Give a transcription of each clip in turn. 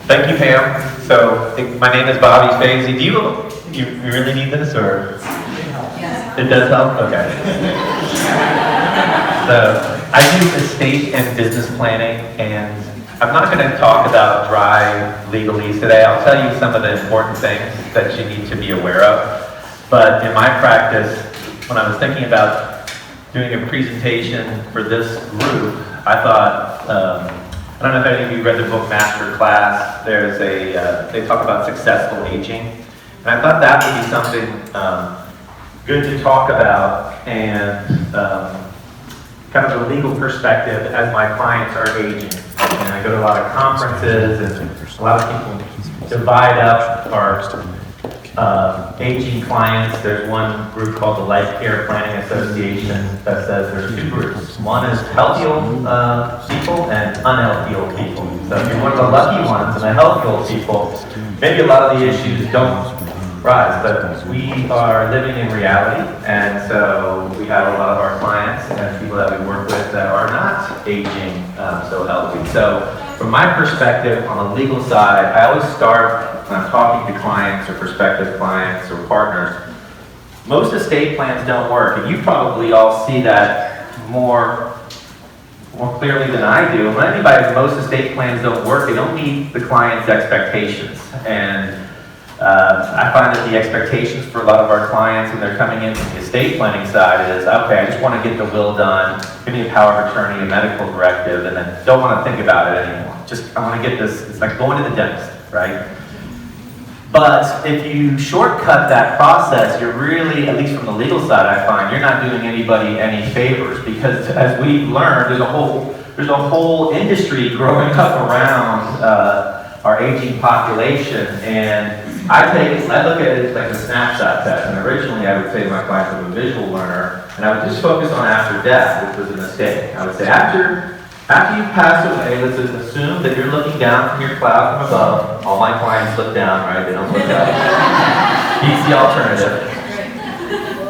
Thank you, Pam. So, my name is Bobby Faisee. Do you really need this, or? Yes. It does help? Okay. So, I do estate and business planning, and I'm not going to talk about dry legalese today. I'll tell you some of the important things that you need to be aware of. But in my practice, when I was thinking about doing a presentation for this group, I thought, I don't know if any of you read the book Master Class. There's they talk about successful aging. And I thought that would be something good to talk about, and kind of a legal perspective as my clients are aging. And I go to a lot of conferences, and a lot of people divide up our aging clients. There's one group called the Life Care Planning Association that says there's two groups. One is healthy old people and unhealthy old people. So if you're one of the lucky ones and the healthy old people, maybe a lot of the issues don't rise, but we are living in reality, and so we have a lot of our clients and people that we work with that are not aging so healthy. So from my perspective on the legal side, I always start when I'm talking to clients or prospective clients or partners. Most estate plans don't work, and you probably all see that more clearly than I do. When most estate plans don't work, they don't meet the client's expectations. And I find that the expectations for a lot of our clients when they're coming in from the estate planning side is, okay, I just want to get the will done, give me a power of attorney, a medical directive, and then don't want to think about it anymore. I want to get this, it's like going to the dentist, right? But if you shortcut that process, you're really, at least from the legal side, I find, you're not doing anybody any favors, because as we've learned, there's a whole industry growing up around our aging population, and I look at it like a snapshot test. And originally, I would say to my clients, I'm a visual learner, and I would just focus on after death, which was a mistake. I would say after you pass away, let's assume that you're looking down from your cloud from above. All my clients look down, right? They don't look up. He's the alternative.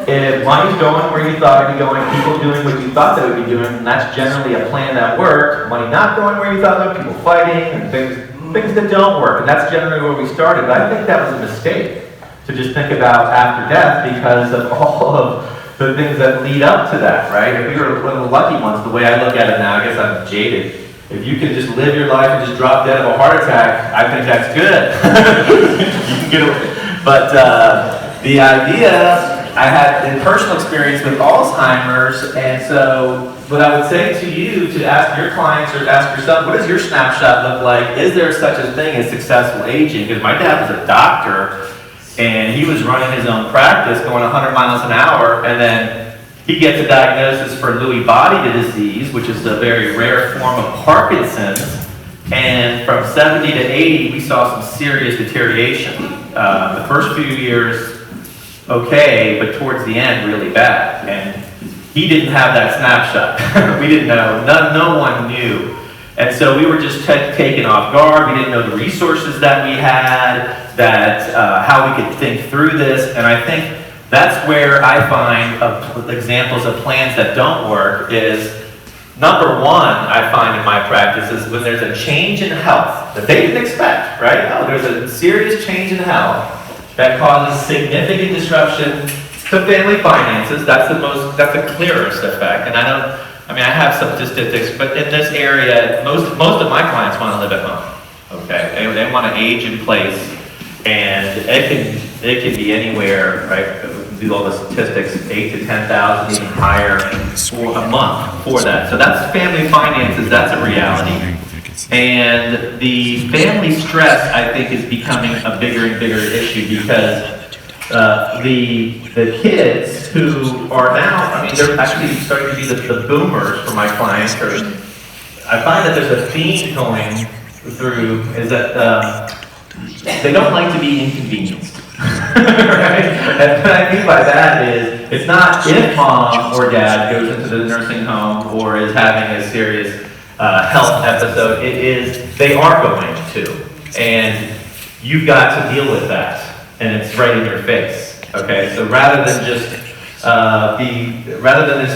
If money's going where you thought it'd be going, people doing what you thought they would be doing, and that's generally a plan that worked. Money not going where you thought they would, people fighting, and things that don't work, and that's generally where we started. But I think that was a mistake to just think about after death, because of all of the things that lead up to that, right? If we were one of the lucky ones, the way I look at it now, I guess I'm jaded. If you can just live your life and just drop dead of a heart attack, I think that's good. You can get away. But the idea, I had in personal experience with Alzheimer's, and so what I would say to you, to ask your clients or ask yourself, what does your snapshot look like? Is there such a thing as successful aging? Because my dad was a doctor, and he was running his own practice going 100 miles an hour, and then he gets a diagnosis for Lewy body disease, which is a very rare form of Parkinson's, and from 70 to 80, we saw some serious deterioration. The first few years, okay, but towards the end, really bad. And he didn't have that snapshot. We didn't know. No one knew. And so we were just taken off guard. We didn't know the resources that we had, how we could think through this. And I think that's where I find examples of plans that don't work is, number one, I find in my practice is when there's a change in health that they didn't expect, right? Oh, there's a serious change in health that causes significant disruption to family finances. That's the clearest effect. And I have some statistics, but in this area, most of my clients want to live at home. Okay, they want to age in place, and it can be anywhere, right? Do all the statistics, 8 to 10,000, even higher for a month for that. So that's family finances. That's a reality. And the family stress, I think, is becoming a bigger and bigger issue, because the kids who are now, they're actually starting to be the boomers for my clients. I find that there's a theme going through, is that they don't like to be inconvenienced. Right? And what I mean by that is, it's not if mom or dad goes into the nursing home or is having a serious health episode, it is they are going to, and you've got to deal with that, and it's right in your face. Okay, so rather than just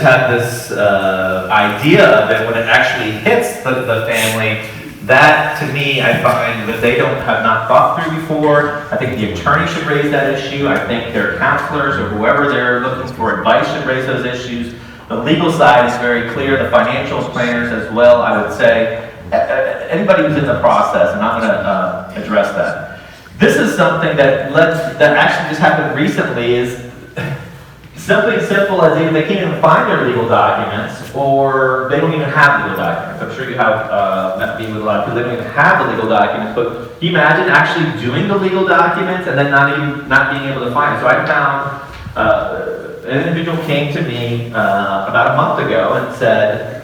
have this idea of it when it actually hits the family, That, to me, I find that they have not thought through before. I think the attorney should raise that issue. I think their counselors or whoever they're looking for advice should raise those issues. The legal side is very clear. The financial planners as well, I would say. Anybody who's in the process, and I'm going to address that. This is something that actually just happened recently. Is something simple as either they can't even find their legal documents, or they don't even have legal documents. I'm sure you have met me with a lot of people. They don't even have the legal documents. But can you imagine actually doing the legal documents and then not being able to find it? So I found an individual came to me about a month ago and said,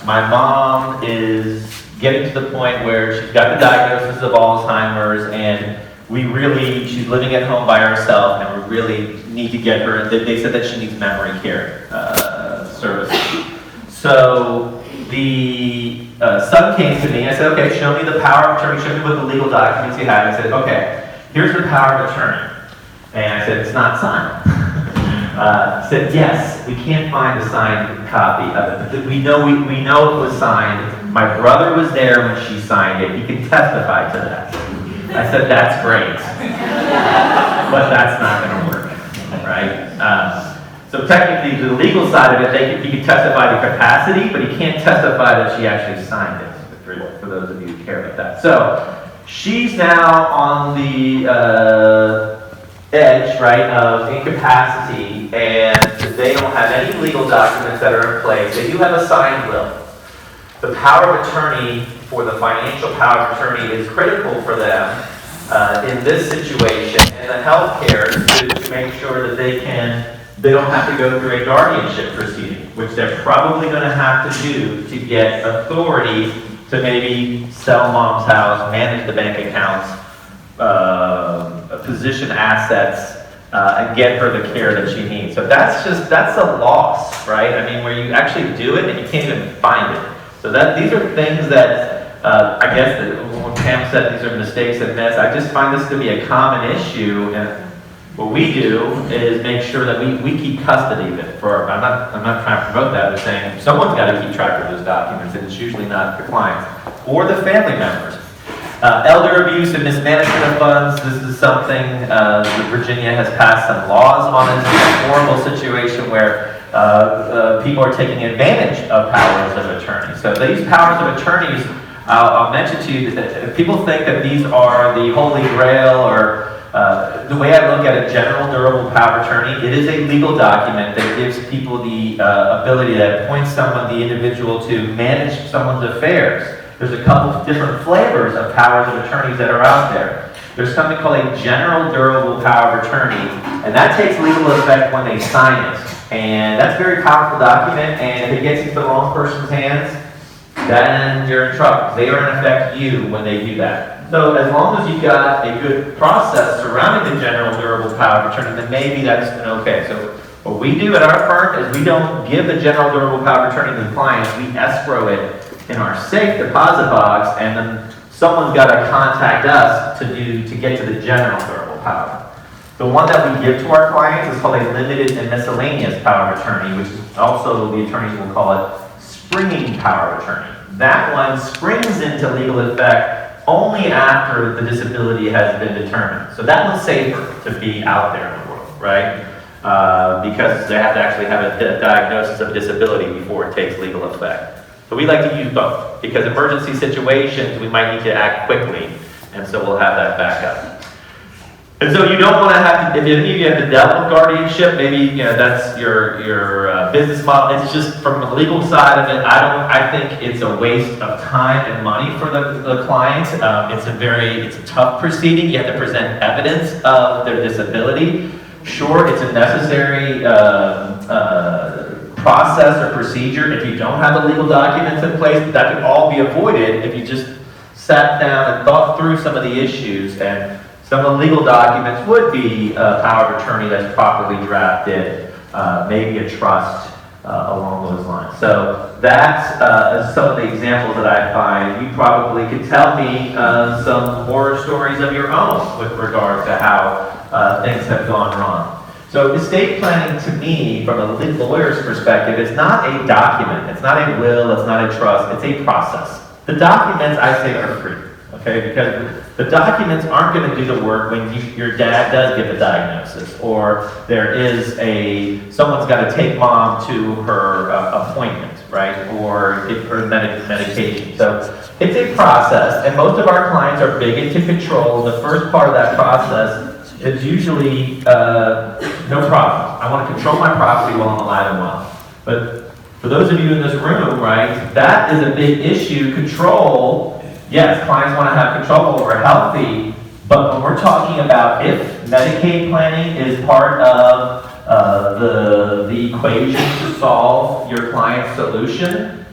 my mom is getting to the point where she's got the diagnosis of Alzheimer's, and she's living at home by herself, and we really need to get her. They said that she needs memory care services. So the son came to me. I said, okay, show me the power of attorney. Show me what the legal documents you have. He said, okay, here's the power of attorney. And I said, it's not signed. He said, yes, we can't find a signed copy of it. We know it was signed. My brother was there when she signed it. He can testify to that. I said, that's great. But that's not going to work, right? So technically, the legal side of it, he can testify to capacity, but he can't testify that she actually signed it, for those of you who care about that. So she's now on the edge, right, of incapacity, and they don't have any legal documents that are in place. They do have a signed will. The power of attorney for the financial power of attorney is critical for them in this situation, and the health care to make sure that they don't have to go through a guardianship proceeding, which they're probably going to have to do to get authority to maybe sell mom's house, manage the bank accounts, position assets, and get her the care that she needs. So that's a loss, right? I mean, where you actually do it and you can't even find it. So these are things that I guess that when Pam said these are mistakes and myths, I just find this to be a common issue. And what we do is make sure that we keep custody of it. I'm not trying to promote that. I'm saying someone's got to keep track of those documents, and it's usually not the clients or the family members. Elder abuse and mismanagement of funds. This is something Virginia has passed some laws on. This is a horrible situation where people are taking advantage of powers of attorney. So these powers of attorneys, I'll mention to you that people think that these are the holy grail, or the way I look at a general durable power of attorney, it is a legal document that gives people the ability to appoint someone, the individual, to manage someone's affairs. There's a couple of different flavors of powers of attorneys that are out there. There's something called a general durable power of attorney, and that takes legal effect when they sign it. And that's a very powerful document, and if it gets into the wrong person's hands, then you're in trouble. They are in effect you when they do that. So as long as you've got a good process surrounding the general durable power of attorney, then maybe that's okay. So what we do at our firm is we don't give the general durable power of attorney to the clients. We escrow it in our safe deposit box, and then someone's got to contact us to get to the general durable power. The one that we give to our clients is called a limited and miscellaneous power of attorney, which is also, the attorneys will call it springing power of attorney. That one springs into legal effect only after the disability has been determined. So that one's safer to be out there in the world, right? Because they have to actually have a diagnosis of disability before it takes legal effect. So we like to use both, because emergency situations, we might need to act quickly, and so we'll have that backup. And so you don't want to have to, if any of you have to deal with guardianship, maybe that's your business model. It's just from the legal side of it, I think it's a waste of time and money for the client. It's a tough proceeding. You have to present evidence of their disability. Sure, it's a necessary process or procedure if you don't have the legal documents in place, but that could all be avoided if you just sat down and thought through some of the issues. And some of the legal documents would be a power of attorney that's properly drafted, maybe a trust along those lines. So that's some of the examples that I find. You probably could tell me some horror stories of your own with regard to how things have gone wrong. So estate planning, to me, from a lawyer's perspective, is not a document. It's not a will. It's not a trust. It's a process. The documents, I say, are free, okay? Because the documents aren't going to do the work when your dad does get the diagnosis, or there is someone's got to take mom to her appointment, right? Or get her medication. So it's a process, and most of our clients are big into control. The first part of that process is usually no problem. I want to control my property while I'm alive and well. But for those of you in this room, right, that is a big issue. Control, yes, clients want to have control over healthy, but when we're talking about if Medicaid planning is part of the equation to solve your client's solution,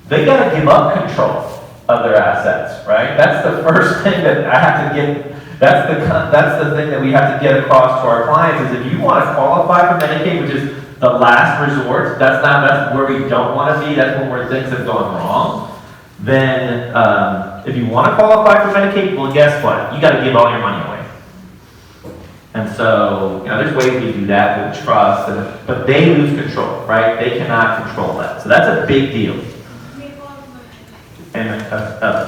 they got to give up control of their assets, right? That's the first thing that I have to get. That's the thing that we have to get across to our clients is if you want to qualify for Medicaid, which is the last resort, that's where we don't want to be, that's where things have gone wrong, then if you want to qualify for Medicaid, well, guess what? You got to give all your money away. And so, there's ways we do that with trust, but they lose control, right? They cannot control that. So that's a big deal. And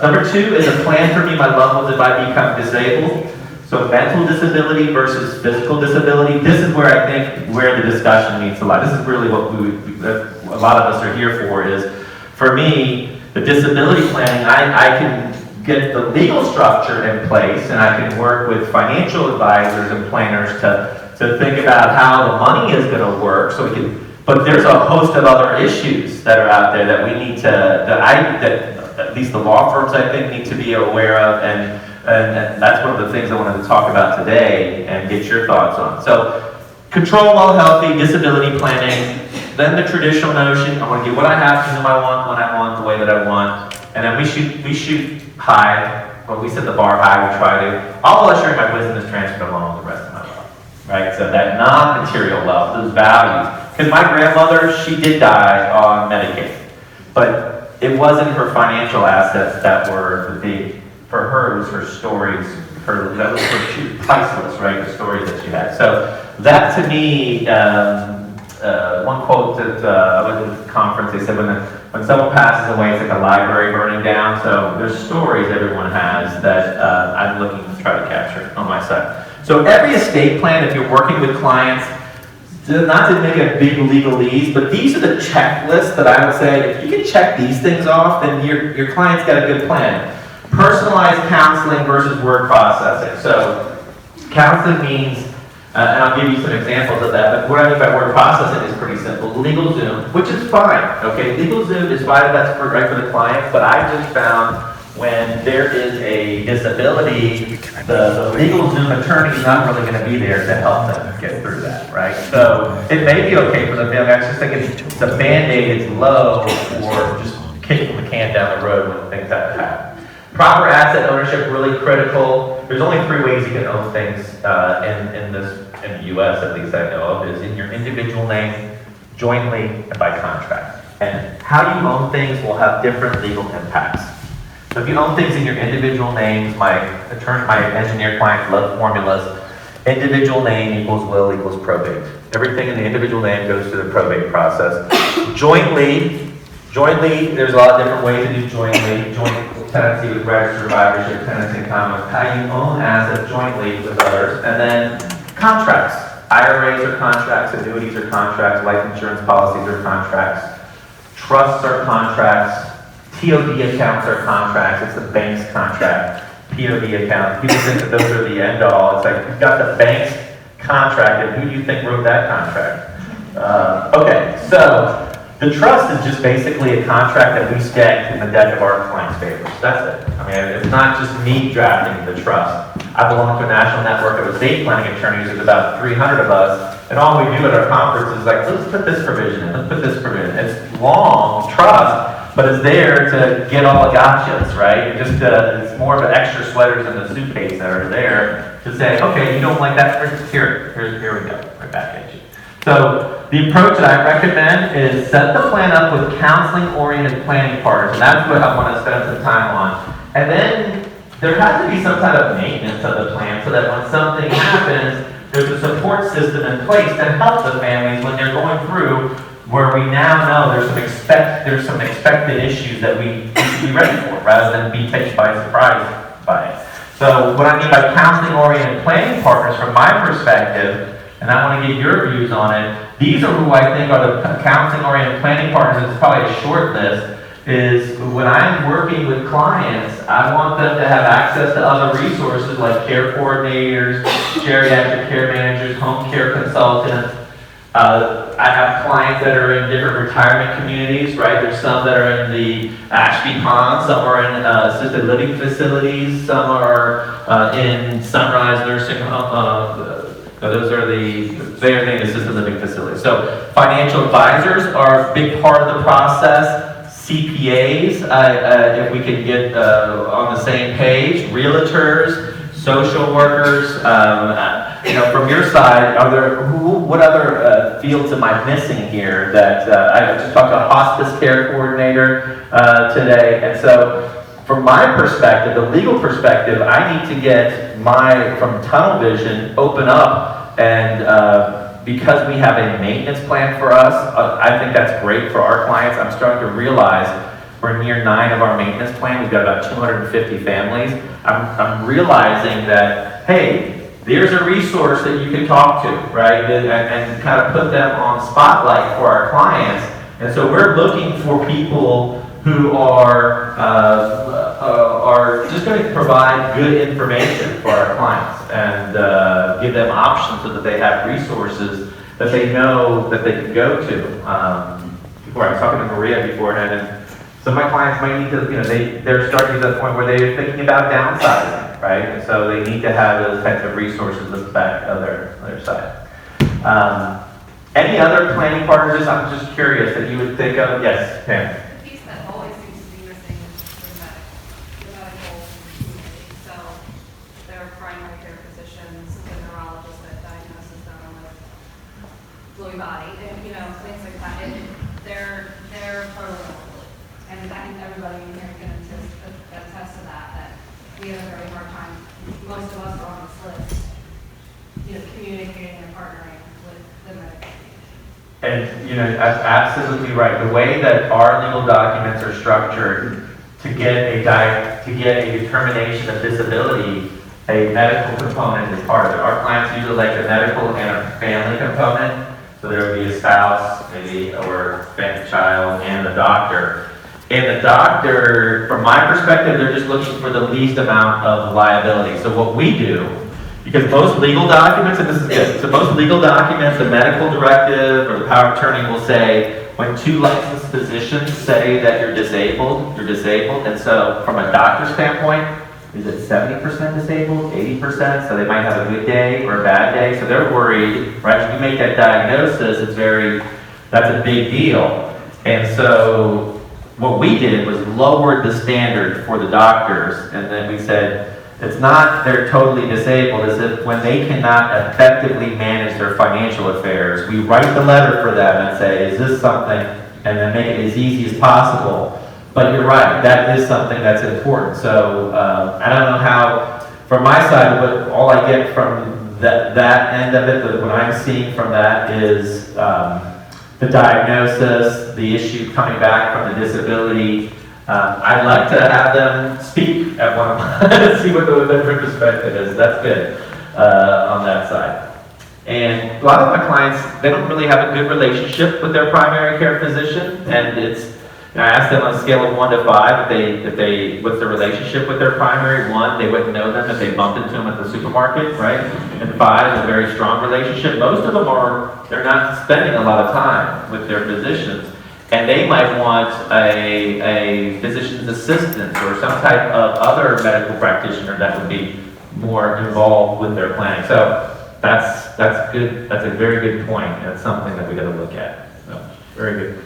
number 2 is a plan for me, my loved ones if I become disabled. So mental disability versus physical disability. This is where I think where the discussion meets a lot. This is really what a lot of us are here for is, for me, the disability planning, I can get the legal structure in place and I can work with financial advisors and planners to think about how the money is going to work so we can, but there's a host of other issues that are out there that we need to, that at least the law firms I think need to be aware of, and that's one of the things I wanted to talk about today and get your thoughts on. So, control while healthy, disability planning, then the traditional notion, I want to get what I have, whom I want, when I want, the way that I want, and then we shoot high. Well, we set the bar high, we try to. All ushering my wisdom is transferred along the rest of my life, right? So that non-material wealth, those values. Because my grandmother, she did die on Medicaid, but it wasn't her financial assets that were the big. For her, it was her stories. That was she was priceless, right? The stories that she had. So that to me, one quote that I was at the conference. They said when someone passes away, it's like a library burning down. So there's stories everyone has that I'm looking to try to capture on my side. So every estate plan, if you're working with clients, not to make a big legalese, but these are the checklists that I would say, if you can check these things off, then your client's got a good plan. Personalized counseling versus word processing. So counseling means, and I'll give you some examples of that, but what I mean by word processing is pretty simple. LegalZoom, which is fine, okay? LegalZoom is fine, that's right for the client, but I just found when there is a disability, the LegalZoom attorney is not really going to be there to help them get through that, right? So it may be okay for the family. I just think it's the Band-Aid is low for just kicking the can down the road when things have to happen. Proper asset ownership, really critical. There's only 3 ways you can own things in the U.S., at least I know of, is in your individual name, jointly, and by contract. And how you own things will have different legal impacts. So if you own things in your individual names, my engineer clients love formulas. Individual name equals will equals probate. Everything in the individual name goes through the probate process. Jointly, there's a lot of different ways to do jointly. Joint tenancy with registered survivorship, tenancy in common, how you own assets jointly with others, and then contracts. IRAs are contracts, annuities are contracts, life insurance policies are contracts, trusts are contracts, TOD accounts are contracts, it's the bank's contract, POD accounts. People think that those are the end all. It's like, you've got the bank's contract, and who do you think wrote that contract? Okay, so the trust is just basically a contract that we stake in the deck of our client's favors. That's it. I mean, it's not just me drafting the trust. I belong to a national network of estate planning attorneys. There's about 300 of us, and all we do at our conference is like, let's put this provision in, let's put this provision in. It's long trust, but it's there to get all the gotchas, right? It's more of an extra sweaters in the suitcase that are there to say, okay, you don't like that, here we go, right back at you. So the approach that I recommend is set the plan up with counseling-oriented planning partners, and that's what I want to spend some time on. And then there has to be some type of maintenance of the plan so that when something happens, there's a support system in place to help the families when they're going through where we now know there's some expected issues that we to be ready for, rather than be taken by surprise by it. So what I mean by counseling-oriented planning partners, from my perspective, and I want to get your views on it, these are who I think are the counseling-oriented planning partners. It's probably a short list. Is when I'm working with clients, I want them to have access to other resources like care coordinators, geriatric care managers, home care consultants. I have clients that are in different retirement communities, right? There's some that are in the Ashby Pond, some are in assisted living facilities, some are in Sunrise Nursing Home. Those are they are the assisted living facilities. So financial advisors are a big part of the process. CPAs, if we can get on the same page, realtors, social workers. From your side, what other fields am I missing here? That I just talked to a hospice care coordinator today, and so from my perspective, the legal perspective, I need to get from tunnel vision open up and. Because we have a maintenance plan for us, I think that's great for our clients. I'm starting to realize we're near 9 of our maintenance plan. We've got about 250 families. I'm realizing that, hey, there's a resource that you can talk to, right? And kind of put them on spotlight for our clients. And so we're looking for people who are just going to provide good information for our clients and give them options so that they have resources that they know that they can go to. Before I was talking to Maria beforehand, and some of my clients might need to, they're starting to the point where they're thinking about downsizing, right? And so they need to have those types of resources at the back of their side. Any other planning partners? I'm just curious that you would think of. Yes, Pam. The piece that always seems to be missing is the medical community. So there are primary care physicians, the neurologists that diagnoses them with Lewy body, and things like that. They're totally overlooked. And I think everybody in here can attest to that we have a very hard time. Most of us are on this list, communicating and partnering with the medical community. And that's absolutely right. The way that our legal documents are structured to get a determination of disability, a medical component is part of it. Our clients usually like a medical and a family component. So there would be a spouse, maybe, or a child, and the doctor. And the doctor, from my perspective, they're just looking for the least amount of liability. So what we do, because most legal documents, and this is good, so most legal documents, the medical directive or the power of attorney will say, when 2 licensed physicians say that you're disabled, you're disabled. And so from a doctor's standpoint, is it 70% disabled, 80%? So they might have a good day or a bad day. So they're worried, right? When you make that diagnosis, that's a big deal. And so what we did was lowered the standard for the doctors. And then we said, it's not they're totally disabled, it's that when they cannot effectively manage their financial affairs, we write the letter for them and say, is this something, and then make it as easy as possible. But you're right, that is something that's important. So I don't know how, from my side, but all I get from that end of it, what I'm seeing from that is the diagnosis, the issue coming back from the disability. I'd like to have them speak at one of my, see what the different perspective is. That's good on that side. And a lot of my clients, they don't really have a good relationship with their primary care physician, and I asked them on a scale of 1 to 5 what's their relationship with their primary. 1, they wouldn't know them if they bumped into them at the supermarket, right? And 5 is a very strong relationship. Most of them they're not spending a lot of time with their physicians. And they might want a physician's assistant or some type of other medical practitioner that would be more involved with their planning. So that's good. That's a very good point. That's something that we got to look at. So very good.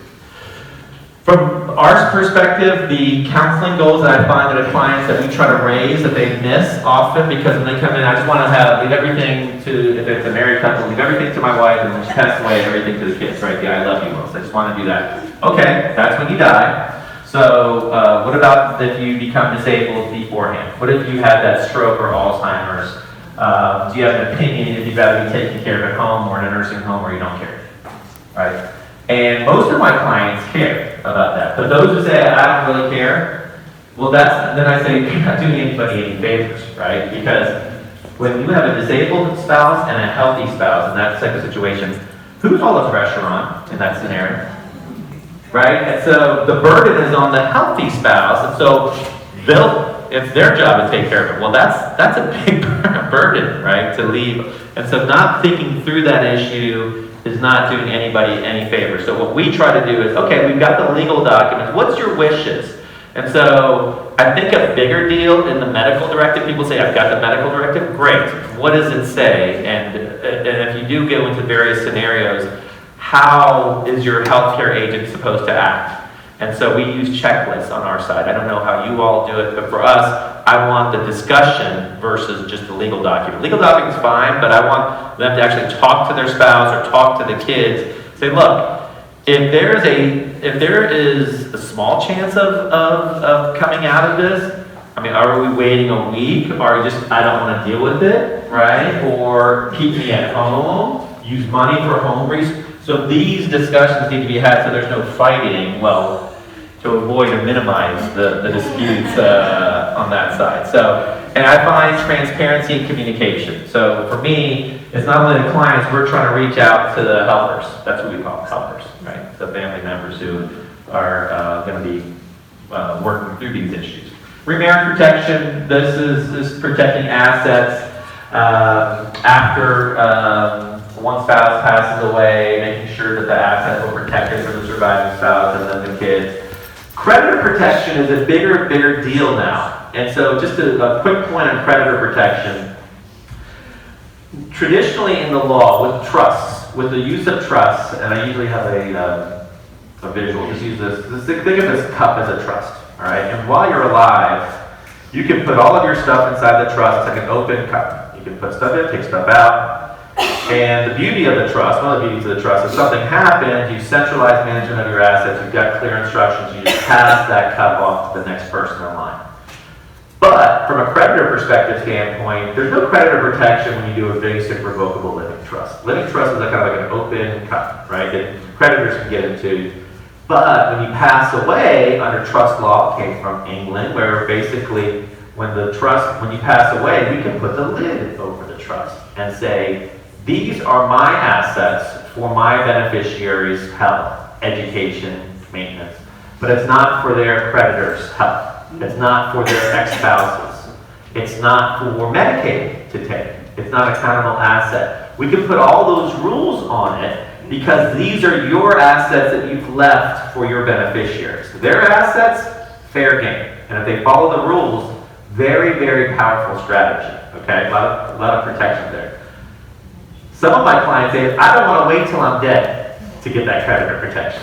From our perspective, the counseling goals that I find that clients that we try to raise that they miss often, because when they come in, I just want to leave everything to, if it's a married couple, leave everything to my wife and when she passes away, everything to the kids, right? The I love you most. I just want to do that. Okay, that's when you die. So what about if you become disabled beforehand? What if you had that stroke or Alzheimer's? Do you have an opinion if you'd rather be taken care of at home or in a nursing home, or you don't care? Right? And most of my clients care about that. But those who say, I don't really care, Well, then I say, you're not doing anybody any favors, right? Because when you have a disabled spouse and a healthy spouse in that type of situation, who's all the pressure on in that scenario? Right? And so the burden is on the healthy spouse, and so it's their job to take care of it. Well, that's a big burden, right? To leave. And so not thinking through that issue is not doing anybody any favor. So what we try to do is, okay, we've got the legal documents. What's your wishes? And so I think a bigger deal in the medical directive, people say, I've got the medical directive. Great. What does it say? And if you do go into various scenarios, how is your healthcare agent supposed to act? And so we use checklists on our side. I don't know how you all do it, but for us, I want the discussion versus just the legal document. Legal document's fine, but I want them to actually talk to their spouse or talk to the kids. Say, look, if there is a small chance of coming out of this, I mean, are we waiting a week? Or just, I don't want to deal with it, right? Or keep me at home, use money for home reasons. So these discussions need to be had so there's no fighting, well, to avoid or minimize the disputes on that side. So, and I find transparency and communication. So for me, it's not only the clients, we're trying to reach out to the helpers. That's what we call helpers, right? The family members who are going to be working through these issues. Remarriage protection, this is protecting assets after one spouse passes away, making sure that the assets are protected from the surviving spouse and then the kids. Creditor protection is a bigger deal now. And so just a quick point on creditor protection. Traditionally in the law, with trusts, with the use of trusts, and I usually have a visual, just use this, think of this cup as a trust, all right? And while you're alive, you can put all of your stuff inside the trust like an open cup. You can put stuff in, take stuff out. And the beauty of the trust, one of the beauties of the trust, if something happens, you centralize management of your assets, you've got clear instructions, you just pass that cup off to the next person in line. But from a creditor perspective standpoint, there's no creditor protection when you do a basic revocable living trust. Living trust is kind of like an open cup, right, that creditors can get into. But when you pass away, under trust law, it came from England, where basically when you pass away, we can put the lid over the trust and say, these are my assets for my beneficiaries' health, education, maintenance. But it's not for their creditors' health. It's not for their ex-spouses. It's not for Medicaid to take. It's not a countable asset. We can put all those rules on it because these are your assets that you've left for your beneficiaries. Their assets, fair game. And if they follow the rules, very powerful strategy. Okay, a lot of protection there. Some of my clients say, I don't want to wait till I'm dead to get that creditor protection.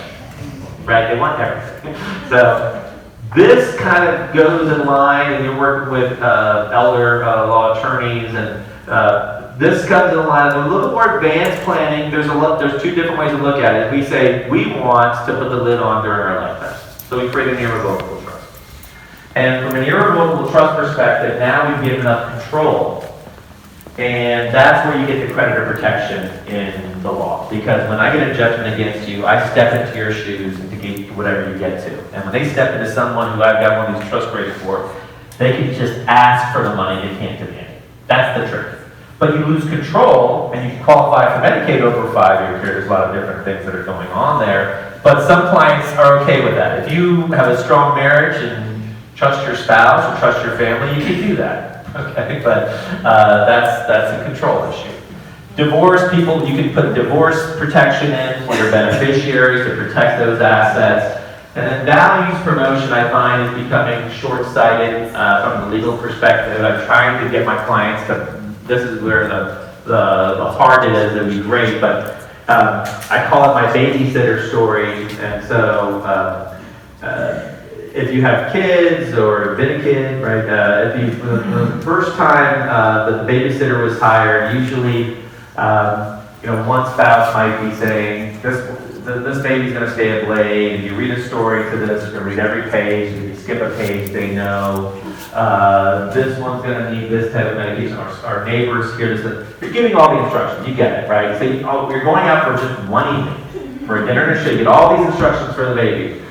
Right? They want everything. So this kind of goes in line, and you're working with elder law attorneys, and this comes in line with a little more advanced planning. There's two different ways to look at it. We say we want to put the lid on during our lifetime. So we create an irrevocable trust. And from an irrevocable trust perspective, now we've given up control. And that's where you get the creditor protection in the law. Because when I get a judgment against you, I step into your shoes to get whatever you get to. And when they step into someone who I've got one of these trust graded for, they can just ask for the money, they can't demand it. That's the trick. But you lose control, and you can qualify for Medicaid over a 5-year period. There's a lot of different things that are going on there. But some clients are okay with that. If you have a strong marriage and trust your spouse or trust your family, you can do that. Okay, but that's a control issue. Divorce people, you can put divorce protection in for your beneficiaries to protect those assets. And then values promotion, I find, is becoming short-sighted from the legal perspective. I'm trying to get my clients to, this is where the heart is, it would be great, but I call it my babysitter story. And so if you have kids or been a kid, right, the first time that the babysitter was hired, usually, one spouse might be saying, this baby's going to stay at Blade, and you read a story to this, you're going to read every page, if you skip a page, they know. This one's going to need this type of medication, our neighbors hear this. You're giving all the instructions, you get it, right? So you're going out for just one evening, for a dinner and a show, you get all these instructions for the baby.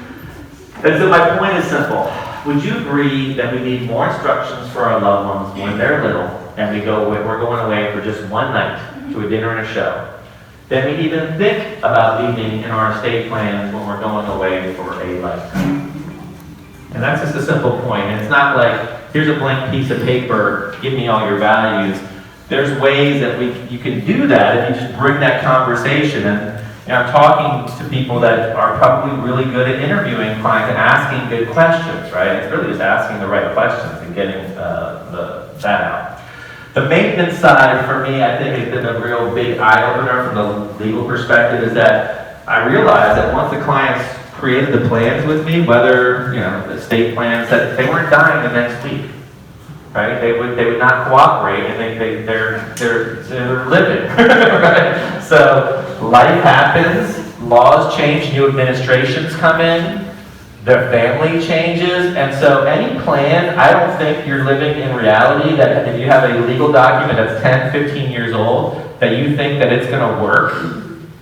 And so my point is simple. would you agree that we need more instructions for our loved ones when they're little, and we're going away for just one night to a dinner and a show, than we even think about leaving in our estate plans when we're going away for a lifetime? And that's just a simple point. And it's not like, here's a blank piece of paper, give me all your values. There's ways that you can do that if you just bring that conversation. And I'm talking to people that are probably really good at interviewing clients and asking good questions, right? It's really just asking the right questions and getting that out. The maintenance side for me, I think, has been a real big eye-opener from the legal perspective, is that I realized that once the clients created the plans with me, whether, the estate plans, that they weren't dying the next week, right? They would not cooperate, and they're living, right? So life happens, laws change, new administrations come in, their family changes, and so any plan, I don't think you're living in reality that if you have a legal document that's 10, 15 years old, that you think that it's going to work.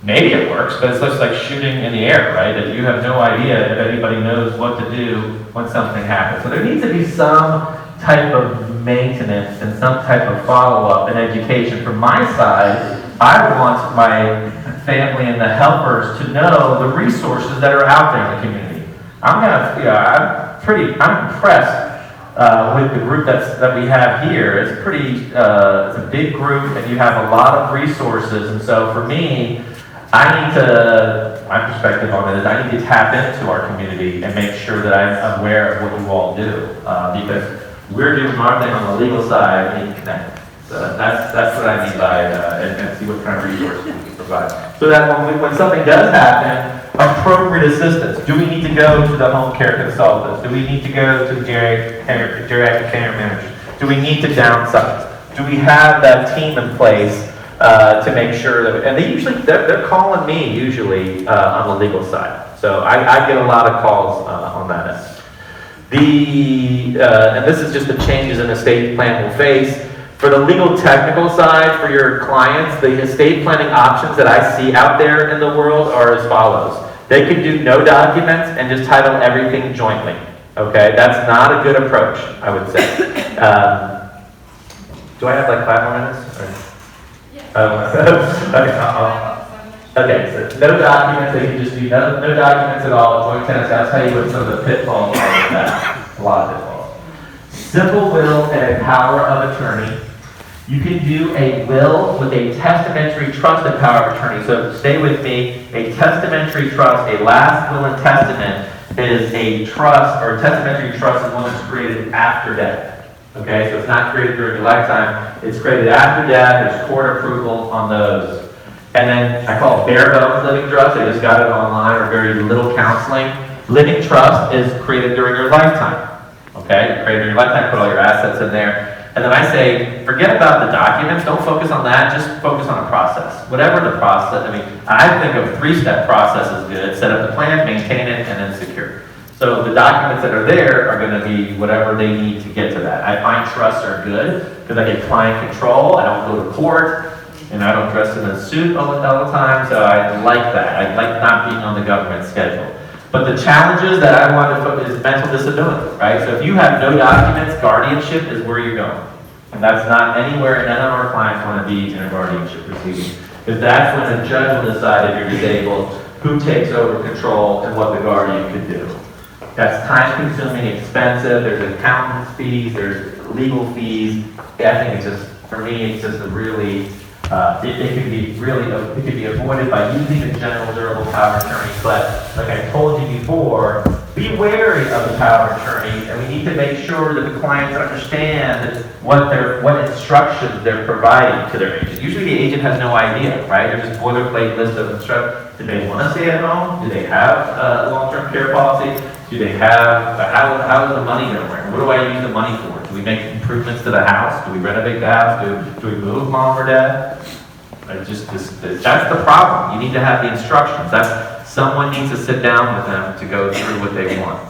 Maybe it works, but it's just like shooting in the air, right? That you have no idea if anybody knows what to do when something happens. So there needs to be some type of maintenance and some type of follow-up and education. From my side, I want my family and the helpers to know the resources that are out there in the community. I'm impressed with the group that we have here. It's it's a big group, and you have a lot of resources. And so for me, my perspective on it is I need to tap into our community and make sure that I'm aware of what you all do, because we're doing our thing on the legal side, we need to connect. So that's what I mean by, and see what kind of resources we can provide. So that when something does happen, appropriate assistance. Do we need to go to the home care consultants? Do we need to go to geriatric care managers? Do we need to downsize? Do we have that team in place to make sure that, and they're calling me usually on the legal side. So I get a lot of calls on that end. And this is just the changes an estate plan will face. For the legal technical side, for your clients, the estate planning options that I see out there in the world are as follows. They can do no documents and just title everything jointly. Okay, that's not a good approach, I would say. Do I have like 5 more minutes? Okay, so no documents, they can just do no documents at all, joint tenants. I'll tell you what some of the pitfalls are with that. A lot of pitfalls. Simple will and a power of attorney. You can do a will with a testamentary trust and power of attorney. So stay with me. A testamentary trust, a last will and testament, is a trust, or a testamentary trust is one that's created after death. Okay, so it's not created during your lifetime. It's created after death. There's court approval on those. And then I call it bare bones living trust. I just got it online, or very little counseling. Living trust is created during your lifetime. Okay, created during your lifetime, put all your assets in there. And then I say, forget about the documents, don't focus on that, just focus on a process. Whatever the process, I think of a 3-step process is good. Set up the plan, maintain it, and then secure. So the documents that are there are going to be whatever they need to get to that. I find trusts are good because I get client control, I don't go to court, and I don't dress in a suit all the time, so I like that. I like not being on the government schedule. But the challenges that I want to focus is mental disability, right? So if you have no documents, guardianship is where you're going. And that's not anywhere, none of our clients want to be in a guardianship proceeding. Because that's when the judge will decide if you're disabled, who takes over control, and what the guardian could do. That's time consuming, expensive, there's accountant's fees, there's legal fees. I think it's just, for me, it's just a really, it could be avoided by using the general durable power of attorney, but like I told you before, be wary of the power of attorney, and we need to make sure that the clients understand what instructions they're providing to their agent. Usually the agent has no idea, right? There's this boilerplate list of instructions. Do they want to stay at home? Do they have a long-term care policy? Do they have, how is the money going to work? What do I use the money for? Do we make improvements to the house? Do we renovate the house? Do we move mom or dad? That's the problem. You need to have the instructions. Someone needs to sit down with them to go through what they want.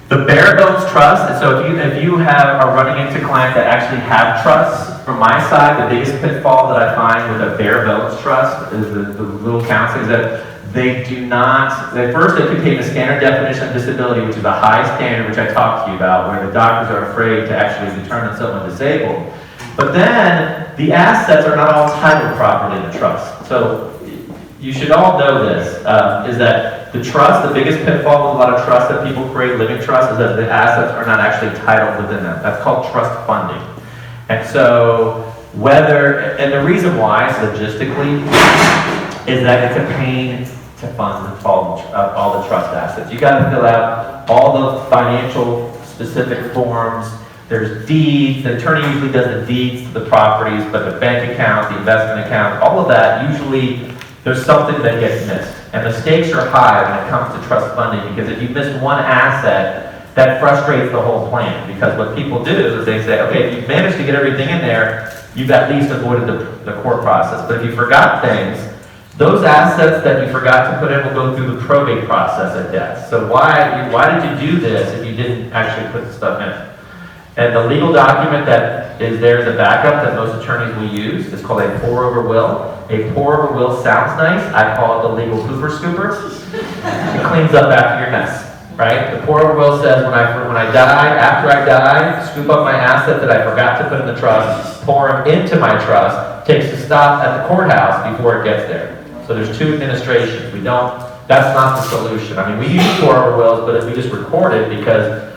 The bare bones trust, and so if you are running into clients that actually have trusts, from my side, the biggest pitfall that I find with a bare bones trust is the little counseling is that they do not, at first they contain a standard definition of disability, which is a high standard, which I talked to you about, where the doctors are afraid to actually determine someone disabled. But then, the assets are not all titled properly in the trust. So, you should all know this, is that the trust, the biggest pitfall with a lot of trusts that people create, living trusts, is that the assets are not actually titled within them. That's called trust funding. And so, and the reason why, logistically, is that it's a pain to fund all the trust assets. You gotta fill out all the financial specific forms. There's deeds, the attorney usually does the deeds to the properties, but the bank account, the investment account, all of that, usually there's something that gets missed. And the stakes are high when it comes to trust funding, because if you miss one asset, that frustrates the whole plan. Because what people do is they say, okay, if you've managed to get everything in there, you've at least avoided the court process. But if you forgot things, those assets that you forgot to put in will go through the probate process at death. So why did you do this if you didn't actually put the stuff in? And the legal document that is there as a backup that most attorneys will use is called a pour-over will. A pour-over will sounds nice. I call it the legal pooper scooper. It cleans up after your mess, right? The pour-over will says when I die, after I die, scoop up my asset that I forgot to put in the trust, pour them into my trust, takes a stop at the courthouse before it gets there. So there's two administrations. That's not the solution. I mean, we use pour-over wills, but if we just record it because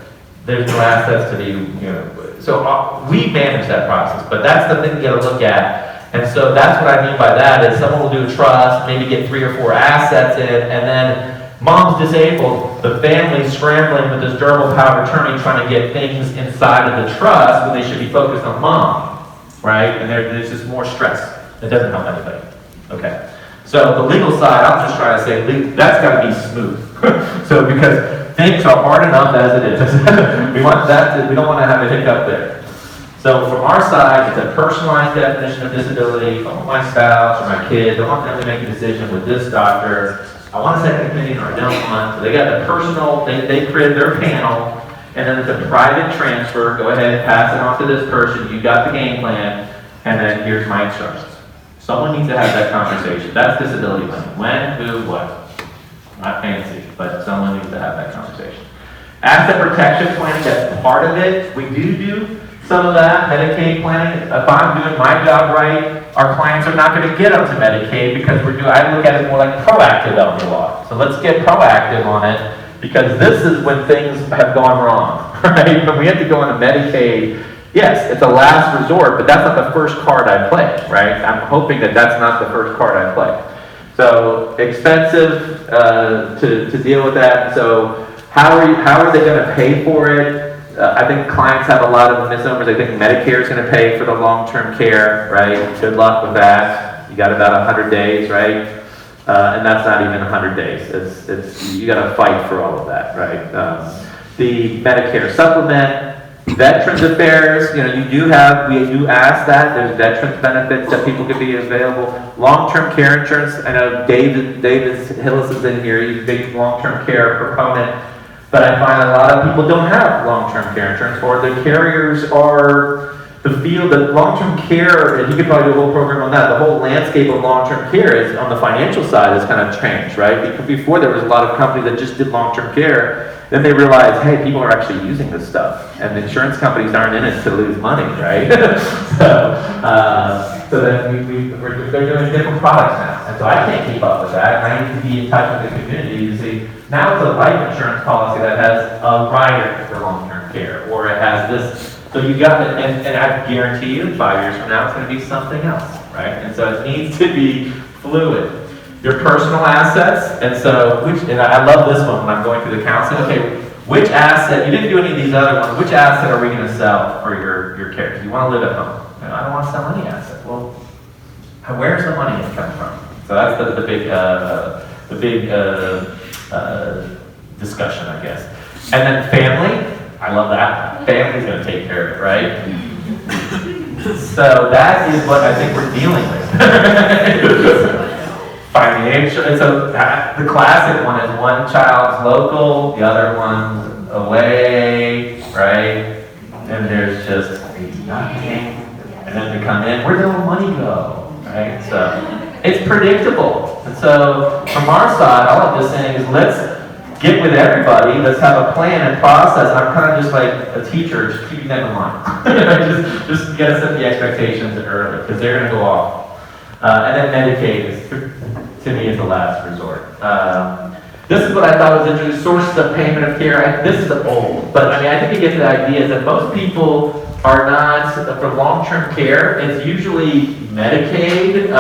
there's no assets to be, so we manage that process, but that's the thing you gotta look at. And so that's what I mean by that is someone will do a trust, maybe get 3 or 4 assets in, and then mom's disabled, the family's scrambling with this durable power of attorney trying to get things inside of the trust when they should be focused on mom, right? And there's just more stress. It doesn't help anybody. Okay. So the legal side, I'm just trying to say, that's gotta be smooth. So because things are hard enough as it is. We don't want to have a hiccup there. So from our side, it's a personalized definition of disability. I want my spouse or my kids, I want them to make a decision with this doctor. I want a second opinion or I don't want. So they got the personal, they created their panel, and then it's a private transfer. Go ahead, pass it on to this person. You got the game plan, and then here's my instructions. Someone needs to have that conversation. That's disability planning. When, who, what. Not fancy, but someone needs to have that conversation. Asset protection planning, that's part of it. We do some of that, Medicaid planning. If I'm doing my job right, our clients are not going to get up to Medicaid because I look at it more like proactive elder law. So let's get proactive on it because this is when things have gone wrong, right? When we have to go into Medicaid, yes, it's a last resort, but that's not the first card I play, right? I'm hoping that that's not the first card I play. So expensive to deal with that. So how are they going to pay for it? I think clients have a lot of misnomers. I think Medicare is going to pay for the long-term care, right? Good luck with that. You got about 100 days, right? And that's not even 100 days. It's you got to fight for all of that, right? The Medicare supplement. Veterans Affairs, we do ask that. There's veterans benefits that people can be available. Long-term care insurance, I know David Hillis is in here, he's a big long-term care proponent, but I find a lot of people don't have long-term care insurance, or the carriers are the field that long-term care, and you could probably do a whole program on that, the whole landscape of long-term care is, on the financial side, has kind of changed, right? Because before there was a lot of companies that just did long-term care. Then they realize, hey, people are actually using this stuff, and the insurance companies aren't in it to lose money, right? so then they're doing different products now, and so I can't keep up with that. And I need to be in touch with the community to see. Now it's a life insurance policy that has a rider for long-term care, or it has this. So you got it, and I guarantee you, 5 years from now, it's going to be something else, right? And so it needs to be fluid. Your personal assets, and so, and I love this one when I'm going through the counseling. Okay, which asset, you didn't do any of these other ones, which asset are we going to sell for your care? Because you want to live at home. I don't want to sell any asset. Well, where's the money going to come from? So that's the big discussion, I guess. And then family, I love that. Family's going to take care of it, right? So that is what I think we're dealing with. Financial, so the classic one is one child's local, the other one's away, right? And there's just nothing. And then they come in, where'd all the money go? Right? So it's predictable. And so from our side, all I'm just saying is let's get with everybody, let's have a plan and process. And I'm kind of just like a teacher, just keeping them in line. just gotta set the expectations early, because they're gonna go off. And then Medicaid is, to me, is the last resort. This is what I thought was interesting, sources of payment of care. This is old, but I mean, I think you get the idea is that most people are not, for long-term care, it's usually Medicaid,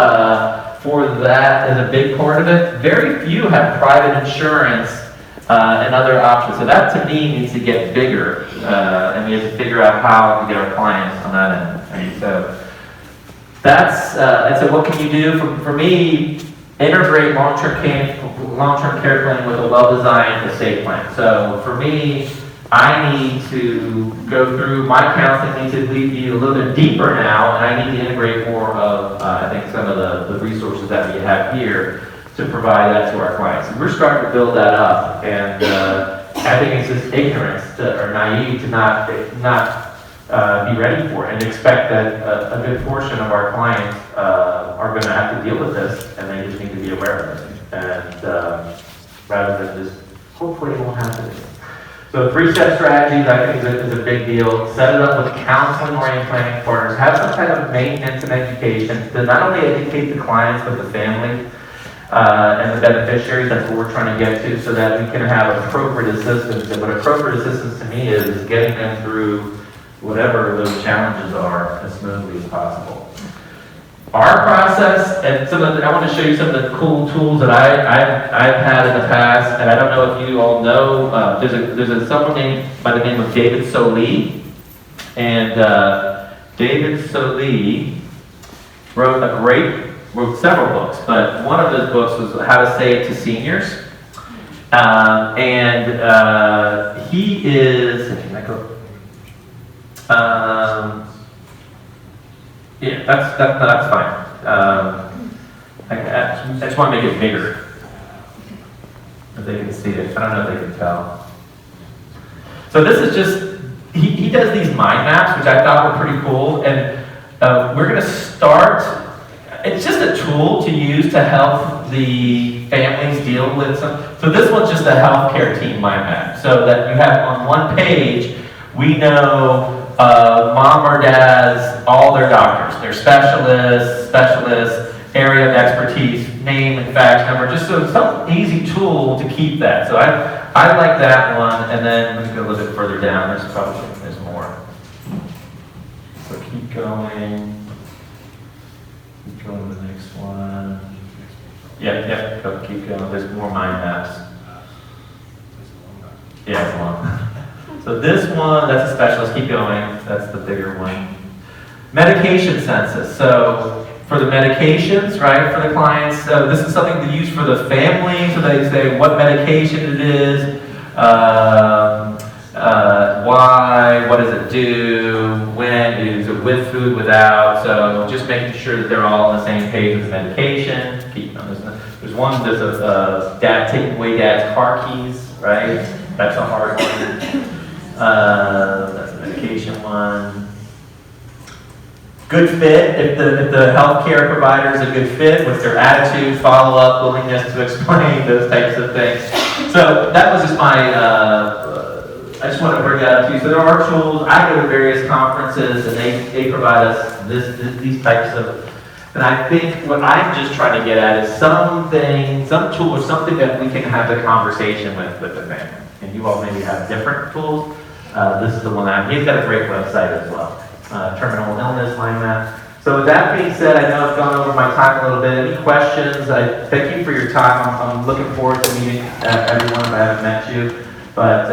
for that is a big part of it. Very few have private insurance, and other options. So that to me needs to get bigger, and we have to figure out how to get our clients on that end. And so that's, and so what can you do? For me, integrate long-term care planning with a well-designed estate plan. So for me, I need to go through, my counseling needs to be a little bit deeper now, and I need to integrate more of, I think, some of the resources that we have here to provide that to our clients. And we're starting to build that up, and I think it's just ignorance or naive to not be ready for it and expect that a good portion of our clients are going to have to deal with this, and they just need to be aware of it. And rather than just, hopefully it won't happen. So 3-step strategies, I think, is a big deal. Set it up with counseling-oriented planning partners. Have some kind of maintenance and education to not only educate the clients, but the family and the beneficiaries. That's what we're trying to get to, so that we can have appropriate assistance. And what appropriate assistance to me is getting them through whatever those challenges are as smoothly as possible. Our process, and I want to show you some of the cool tools that I've had in the past, and I don't know if you all know, there's someone named by the name of David Solie, and David Solie wrote several books, but one of his books was How to Say It to Seniors, and he is, yeah, that's fine. I just want to make it bigger, if they can see it. I don't know if they can tell. So this is just, he does these mind maps, which I thought were pretty cool, and we're going to start. It's just a tool to use to help the families deal with some. So this one's just a healthcare team mind map, so that you have on one page, we know mom or dad's, all their doctors, their specialists, area of expertise, name and fax number, just so some easy tool to keep that. So I like that one, and then let's go a little bit further down. There's more. So keep going. Keep going to the next one. Yeah, keep going. There's more mind maps. Yeah, it's long. So this one, that's a specialist. Keep going. That's the bigger one. Medication census. So for the medications, right, for the clients, this is something to use for the family. So they say what medication it is, why, what does it do, when, is it with food, without. So just making sure that they're all on the same page with the medication. There's one, there's a dad taking away dad's car keys, right? That's a hard one. That's the medication one. Good fit, if the healthcare provider is a good fit, with their attitude, follow-up, willingness to explain, those types of things. So that was just my, I just want to bring that up to you. So there are tools. I go to various conferences, and they provide us these types of, and I think what I'm just trying to get at is some tool or something that we can have the conversation with the family. And you all maybe have different tools. This is the one he's got a great website as well. Terminal illness mind map. So with that being said, I know I've gone over my time a little bit. Any questions? Thank you for your time. I'm looking forward to meeting everyone if I haven't met you. But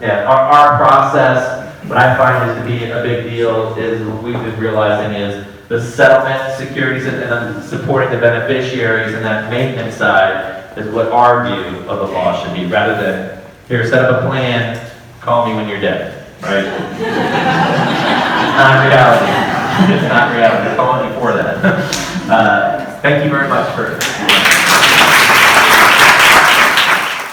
yeah, our process, what I find is to be a big deal is what we've been realizing is the settlement, securities, and then supporting the beneficiaries, and that maintenance side is what our view of the law should be, rather than here, set up a plan, call me when you're dead, right? It's not reality. It's not reality. We're calling you for that. Thank you very much for